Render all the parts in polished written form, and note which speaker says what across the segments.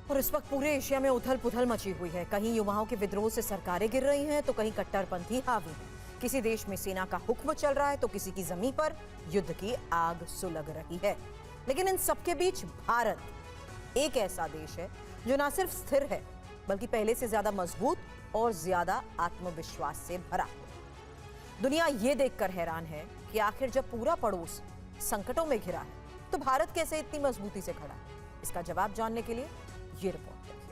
Speaker 1: और इस वक्त पूरे एशिया में उथल पुथल मची हुई है। कहीं युवाओं के विद्रोह से सरकारें गिर रही हैं तो कहीं कट्टरपंथी हावी हैं। किसी देश में सेना का हुक्म चल रहा है तो किसी की जमीन पर युद्ध की आग सुलग रही है। लेकिन इन सबके बीच भारत एक ऐसा देश है जो न सिर्फ स्थिर है बल्कि पहले से ज्यादा मजबूत और ज्यादा आत्मविश्वास से भरा। दुनिया ये देखकर हैरान है कि आखिर जब पूरा पड़ोस संकटों में घिरा है तो भारत कैसे इतनी मजबूती से खड़ा है। इसका जवाब जानने के लिए ये रिपोर्ट देखिए।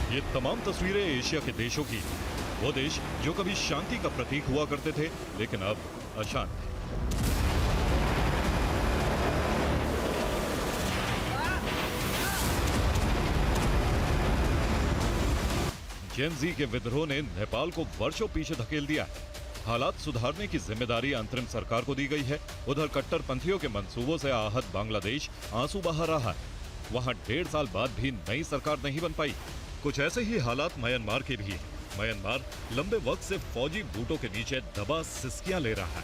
Speaker 2: ये तमाम तस्वीरें एशिया के देशों की। वो देश जो कभी शांति का प्रतीक हुआ करते थे लेकिन अब अशांत है। जेन जी के विद्रोह ने नेपाल को वर्षों पीछे धकेल दिया है। हालात सुधारने की जिम्मेदारी अंतरिम सरकार को दी गई है। उधर कट्टरपंथियों के मंसूबों से आहत बांग्लादेश आंसू बहा रहा है। वहां 1.5 साल बाद भी नई सरकार नहीं बन पाई। कुछ ऐसे ही हालात म्यांमार के भी हैं। म्यांमार लंबे वक्त से फौजी बूटों के नीचे दबा सिसकियां ले रहा है।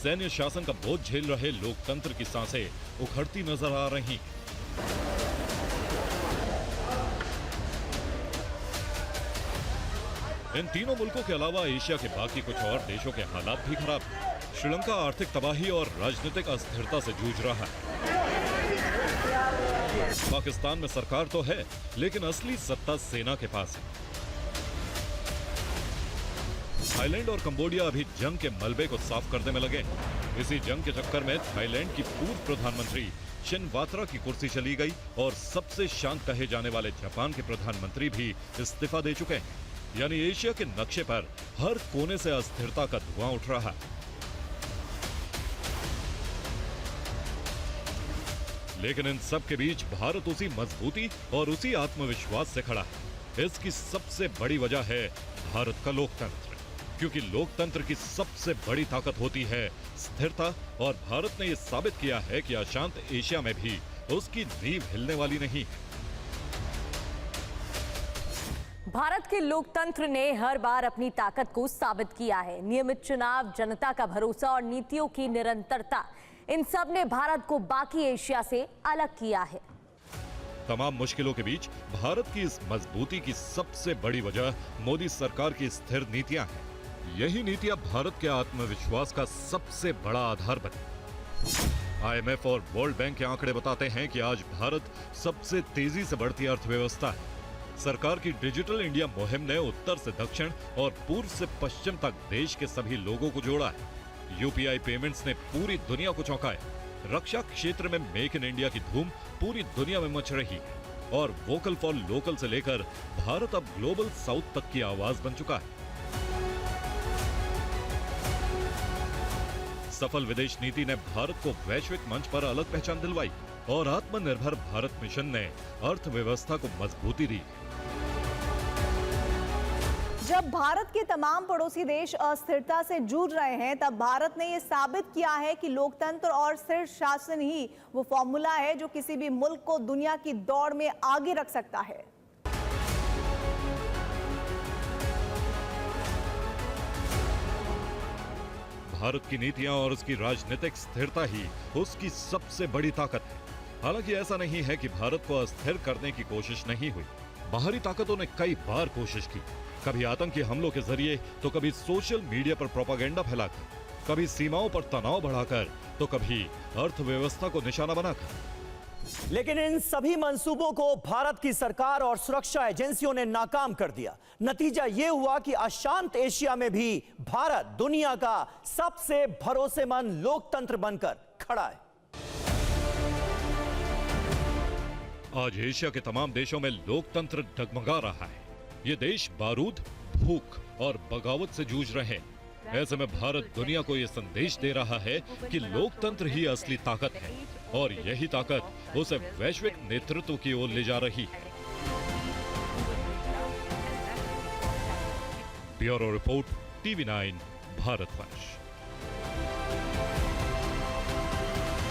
Speaker 2: सैन्य शासन का बोझ झेल रहे लोकतंत्र की सांसें उखड़ती नजर आ रही। इन तीनों मुल्कों के अलावा एशिया के बाकी कुछ और देशों के हालात भी खराब हैं। श्रीलंका आर्थिक तबाही और राजनीतिक अस्थिरता से जूझ रहा है। पाकिस्तान में सरकार तो है लेकिन असली सत्ता सेना के पास है। थाईलैंड और कंबोडिया अभी जंग के मलबे को साफ करने में लगे। इसी जंग के चक्कर में थाईलैंड की पूर्व प्रधानमंत्री शिनवात्रा की कुर्सी चली गई और सबसे शांत कहे जाने वाले जापान के प्रधानमंत्री भी इस्तीफा दे चुके हैं। यानी एशिया के नक्शे पर हर कोने से अस्थिरता का धुआं उठ रहा है। लेकिन इन सब के बीच भारत उसी मजबूती और उसी आत्मविश्वास से खड़ा है। इसकी सबसे बड़ी वजह है भारत का लोकतंत्र, क्योंकि लोकतंत्र की सबसे बड़ी ताकत होती है स्थिरता। और भारत ने यह साबित किया है कि अशांत एशिया में भी उसकी नींव हिलने वाली नहीं है।
Speaker 3: भारत के लोकतंत्र ने हर बार अपनी ताकत को साबित किया है। नियमित चुनाव, जनता का भरोसा और नीतियों की निरंतरता, इन सब ने भारत को बाकी एशिया से अलग किया है।
Speaker 2: तमाम मुश्किलों के बीच भारत की इस मजबूती की सबसे बड़ी वजह मोदी सरकार की स्थिर नीतियां हैं। यही नीतियां भारत के आत्मविश्वास का सबसे बड़ा आधार बनी। IMF और वर्ल्ड बैंक के आंकड़े बताते हैं कि आज भारत सबसे तेजी से बढ़ती अर्थव्यवस्था है। सरकार की डिजिटल इंडिया मुहिम ने उत्तर से दक्षिण और पूर्व से पश्चिम तक देश के सभी लोगों को जोड़ा है। UPI पेमेंट्स ने पूरी दुनिया को चौंकाया। रक्षा क्षेत्र में मेक इन इंडिया की धूम पूरी दुनिया में मच रही है। और वोकल फॉर लोकल से लेकर भारत अब ग्लोबल साउथ तक की आवाज बन चुका है। सफल विदेश नीति ने भारत को वैश्विक मंच पर अलग पहचान दिलवाई और आत्मनिर्भर भारत मिशन ने अर्थव्यवस्था को मजबूती दी।
Speaker 4: जब भारत के तमाम पड़ोसी देश अस्थिरता से जूझ रहे हैं तब भारत ने यह साबित किया है कि लोकतंत्र और स्थिर शासन ही वो फॉर्मूला है जो किसी भी मुल्क को दुनिया की दौड़ में आगे रख सकता है।
Speaker 2: भारत की नीतियां और उसकी राजनीतिक स्थिरता ही उसकी सबसे बड़ी ताकत है। हालांकि ऐसा नहीं है कि भारत को अस्थिर करने की कोशिश नहीं हुई। बाहरी ताकतों ने कई बार कोशिश की, कभी आतंकी हमलों के जरिए तो कभी सोशल मीडिया पर प्रोपागेंडा फैलाकर, कभी सीमाओं पर तनाव बढ़ाकर तो कभी अर्थव्यवस्था को निशाना बनाकर।
Speaker 5: लेकिन इन सभी मंसूबों को भारत की सरकार और सुरक्षा एजेंसियों ने नाकाम कर दिया। नतीजा यह हुआ कि अशांत एशिया में भी भारत दुनिया का सबसे भरोसेमंद लोकतंत्र बनकर खड़ा है।
Speaker 2: आज एशिया के तमाम देशों में लोकतंत्र डगमगा रहा है। ये देश बारूद, भूख और बगावत से जूझ रहे हैं। ऐसे में भारत दुनिया को ये संदेश दे रहा है कि लोकतंत्र ही असली ताकत है और यही ताकत उसे वैश्विक नेतृत्व की ओर ले जा रही है। Bureau report, TV9 भारतवंश।